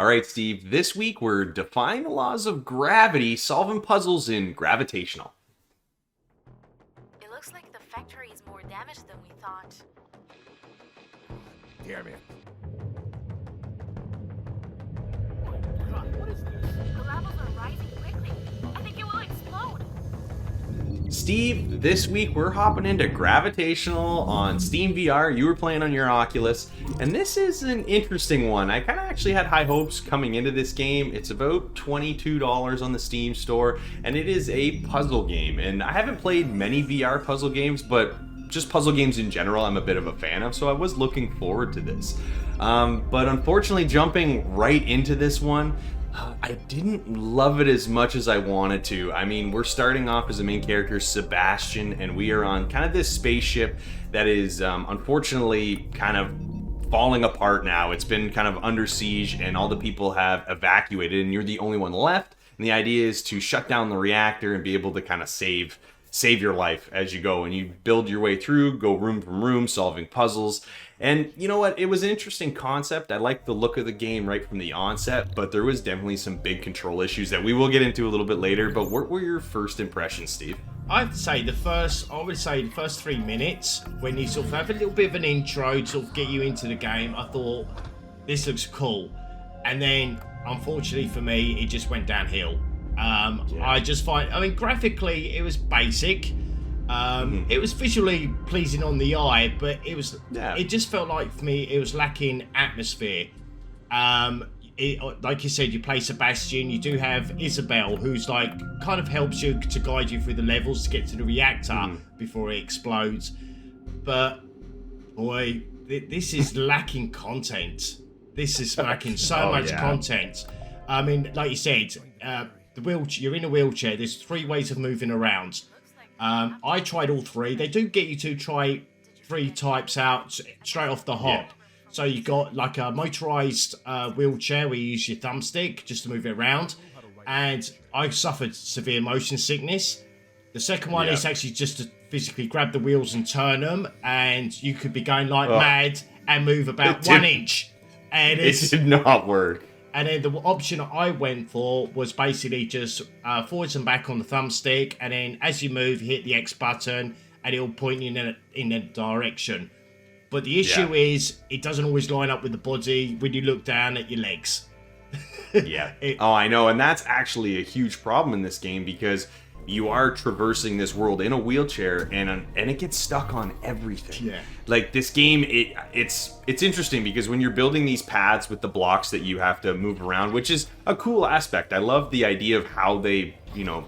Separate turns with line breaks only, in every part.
All right, Steve, this week we're defying the laws of gravity, solving puzzles in Gravitational.
It looks like the factory is more damaged than we thought.
Damn it.
God, what is this? The levels are rising quickly. I think it will explode.
Steve, this week we're hopping into Gravitational on Steam VR. You were playing on your Oculus, and this is an interesting one. I kind of actually had high hopes coming into this game. It's about $22 on the Steam store, and it is a puzzle game. And I haven't played many VR puzzle games, but just puzzle games in general I'm a bit of a fan of, so I was looking forward to this. But unfortunately, jumping right into this one, I didn't love it as much as I wanted to. I mean, we're starting off as the main character, Sebastian, and we are on kind of this spaceship that is unfortunately kind of falling apart now. It's been kind of under siege and all the people have evacuated and you're the only one left. And the idea is to shut down the reactor and be able to kind of save your life as you go, and you build your way through, go room from room, solving puzzles. And you know what? It was an interesting concept. I liked the look of the game right from the onset, but there was definitely some big control issues that we will get into a little bit later. But what were your first impressions, Steve?
I'd say the first 3 minutes, when you sort of have a little bit of an intro to sort of get you into the game, I thought, this looks cool. And then, unfortunately for me, it just went downhill. I just find, graphically, it was basic. It was visually pleasing on the eye, but it just felt like, for me, it was lacking atmosphere. Like you said, you play Sebastian, you do have Isabel, who's like, kind of helps you to guide you through the levels to get to the reactor before it explodes. But, boy, this is lacking content. This is lacking so much content. I mean, like you said, you're in a wheelchair. There's 3 ways of moving around. I tried all 3. They do get you to try 3 types out straight off the hop. Yeah. So you got like a motorized wheelchair where you use your thumbstick just to move it around. And I suffered severe motion sickness. The second one is actually just to physically grab the wheels and turn them. And you could be going like mad and move about 1 inch. And
it did not work.
And then the option I went for was basically just forwards and back on the thumbstick, and then as you move, you hit the X button, and it'll point you in a direction. But the issue is, it doesn't always line up with the body when you look down at your legs.
I know, and that's actually a huge problem in this game because you are traversing this world in a wheelchair, and it gets stuck on everything. Yeah. Like this game, it's interesting because when you're building these paths with the blocks that you have to move around, which is a cool aspect. I love the idea of how they,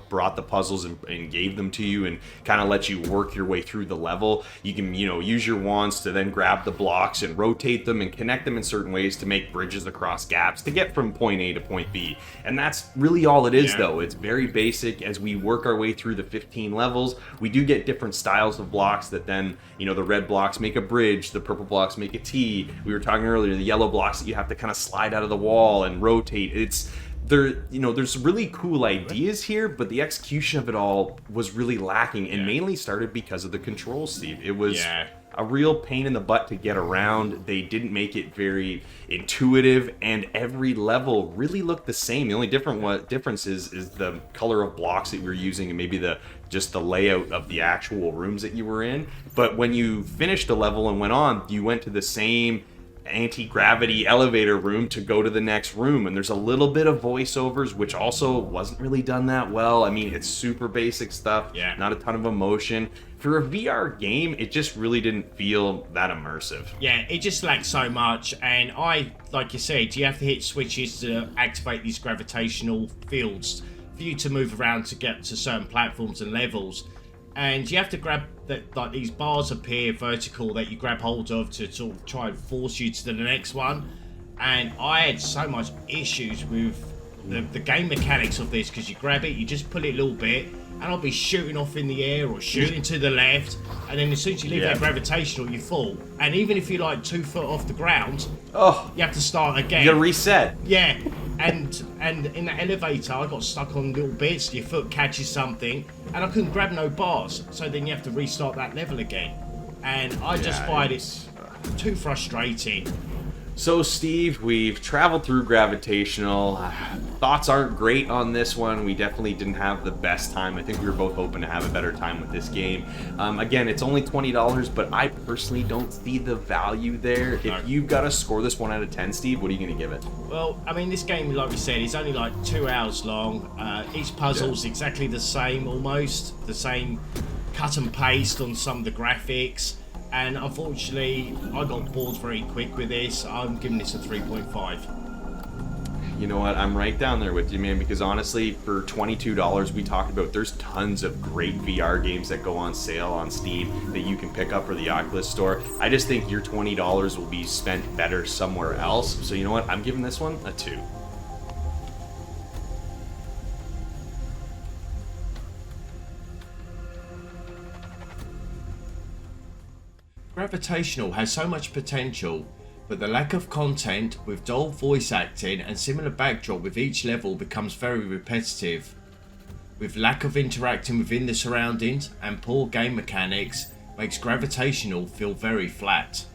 brought the puzzles and gave them to you and kind of let you work your way through the level. You can, use your wands to then grab the blocks and rotate them and connect them in certain ways to make bridges across gaps to get from point A to point B. And that's really all it is, though. It's very basic. As we work our way through the 15 levels, we do get different styles of blocks that then, the red blocks make a bridge, the purple blocks make a T. We were talking earlier, the yellow blocks that you have to kind of slide out of the wall and rotate. There's really cool ideas here, but the execution of it all was really lacking and mainly started because of the controls, Steve. It was a real pain in the butt to get around. They didn't make it very intuitive, and every level really looked the same. The only difference is the color of blocks that you were using and maybe just the layout of the actual rooms that you were in. But when you finished the level and went on, you went to the same anti-gravity elevator room to go to the next room, and there's a little bit of voiceovers, which also wasn't really done that well. I mean, it's super basic stuff, not a ton of emotion. For a VR game, it just really didn't feel that immersive.
Yeah, it just lacked so much, and like you said, you have to hit switches to activate these gravitational fields for you to move around to get to certain platforms and levels. And you have to grab these bars appear vertical that you grab hold of to sort of try and force you to the next one. And I had so much issues with the game mechanics of this, because you grab it, you just pull it a little bit, and I'll be shooting off in the air or shooting to the left, and then as soon as you leave that gravitational, you fall. And even if you're like 2 foot off the ground, you have to start again.
You gotta reset.
Yeah. And in the elevator, I got stuck on little bits. Your foot catches something, and I couldn't grab no bars. So then you have to restart that level again. And I just find it too frustrating.
So, Steve, we've traveled through Gravitational. Thoughts aren't great on this one. We definitely didn't have the best time. I think we were both hoping to have a better time with this game. Again, it's only $20, but I personally don't see the value there. If you've got to score this 1 out of 10, Steve, what are you going to give it?
Well, I mean, this game, like we said, is only like 2 hours long. Each puzzle's exactly the same, almost. The same cut and paste on some of the graphics. And unfortunately, I got bored very quick with this. I'm giving this a 3.5.
You know what? I'm right down there with you, man, because honestly, for $22, we talked about there's tons of great VR games that go on sale on Steam that you can pick up for the Oculus store. I just think your $20 will be spent better somewhere else. So you know what? I'm giving this one a 2.
Gravitational has so much potential, but the lack of content with dull voice acting and similar backdrop with each level becomes very repetitive. With lack of interacting within the surroundings and poor game mechanics makes Gravitational feel very flat.